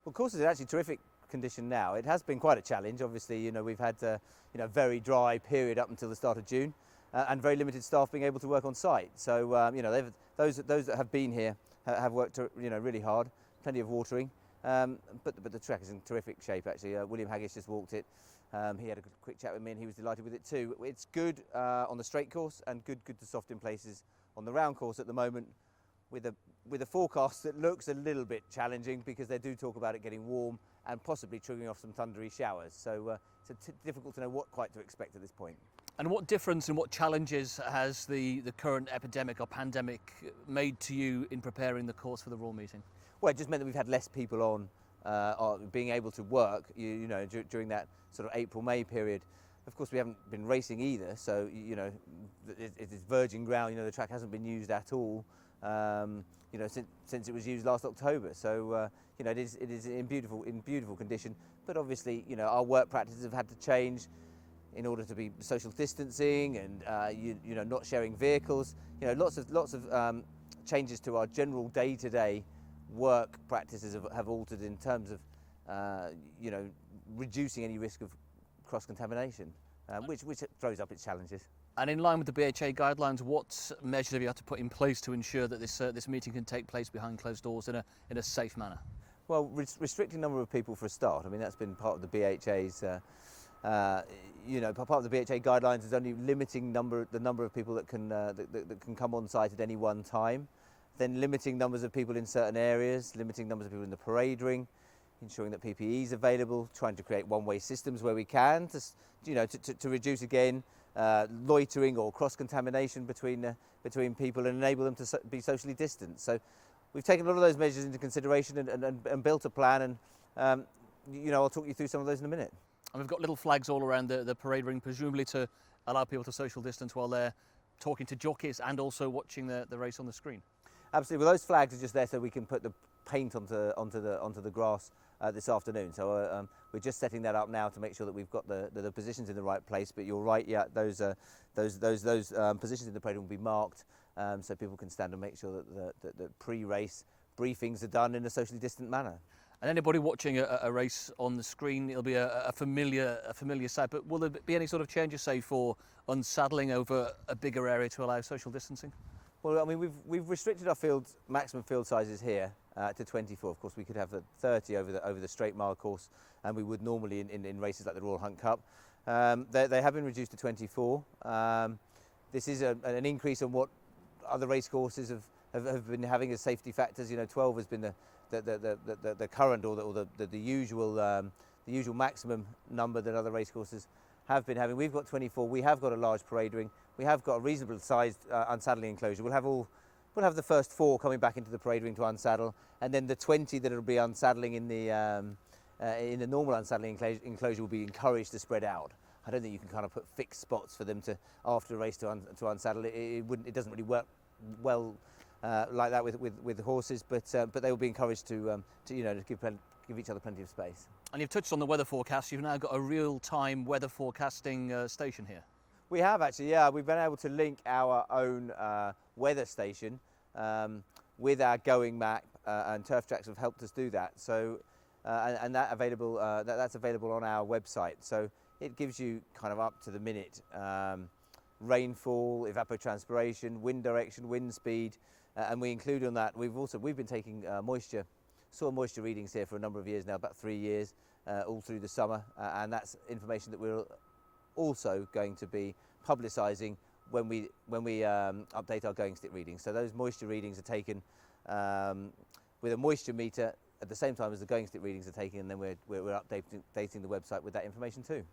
Well, course is actually terrific condition now. It has been quite a challenge. Obviously, we've had a very dry period up until the start of June, and very limited staff being able to work on site. So those that have been here have worked really hard. Plenty of watering, but the track is in terrific shape actually. William Haggish just walked it. He had a quick chat with me and he was delighted with it too. It's good on the straight course and good to soft in places on the round course at the moment, with a forecast that looks a little bit challenging because they do talk about it getting warm and possibly triggering off some thundery showers. So it's difficult to know what quite to expect at this point. And what difference and what challenges has the current epidemic or pandemic made to you in preparing the course for the Royal Meeting? Well, it just meant that we've had less people on being able to work during that sort of April-May period. Of course, we haven't been racing either, so it is virgin ground. The track hasn't been used at all since it was used last October. So it is in beautiful condition. But obviously, our work practices have had to change in order to be social distancing and not sharing vehicles. Lots of changes to our general day-to-day work practices have altered in terms of reducing any risk of cross-contamination, which throws up its challenges. And in line with the BHA guidelines, what measures have you had to put in place to ensure that this meeting can take place behind closed doors in a safe manner? Well, restricting number of people for a start. I mean, that's been part of the BHA's. Part of the BHA guidelines is only limiting the number of people that can come on site at any one time. Then limiting numbers of people in certain areas, limiting numbers of people in the parade ring, ensuring that PPE is available, trying to create one-way systems where we can to reduce again loitering or cross-contamination between people and enable them to be socially distant. So we've taken a lot of those measures into consideration and built a plan, and I'll talk you through some of those in a minute. And we've got little flags all around the parade ring, presumably to allow people to social distance while they're talking to jockeys and also watching the race on the screen. Absolutely. Well, those flags are just there so we can put the paint onto the grass this afternoon. So we're just setting that up now to make sure that we've got the positions in the right place. But you're right, yeah, those positions in the parade will be marked so people can stand and make sure that the pre-race briefings are done in a socially distant manner. And anybody watching a race on the screen, it'll be a familiar sight. But will there be any sort of changes, say, for unsaddling over a bigger area to allow social distancing? Well, I mean, we've restricted our maximum field sizes here to 24. Of course, we could have the 30 over the straight mile course, and we would normally in races like the Royal Hunt Cup. They have been reduced to 24. This is an increase on what other race courses have been having as safety factors. 12 has been the current or the usual maximum number that other race courses have been having. We've got 24. We have got a large parade ring. We have got a reasonable sized unsaddling enclosure. We'll have the first 4 coming back into the parade ring to unsaddle, and then the 20 that will be unsaddling in the normal unsaddling enclosure will be encouraged to spread out. I don't think you can kind of put fixed spots for them to after a race to unsaddle. It doesn't really work well like that with horses, but they will be encouraged to give each other plenty of space. And you've touched on the weather forecast. You've now got a real-time weather forecasting station here. We have actually, yeah. We've been able to link our own weather station with our going map, and Turf Tracks have helped us do that. So, and that's available on our website. So it gives you kind of up to the minute rainfall, evapotranspiration, wind direction, wind speed, and we include on that. We've been taking soil moisture readings here for a number of years now, about 3 years, all through the summer, and that's information that we're also going to be publicising when we update our going stick readings. So those moisture readings are taken with a moisture meter at the same time as the going stick readings are taken, and then we're updating the website with that information too.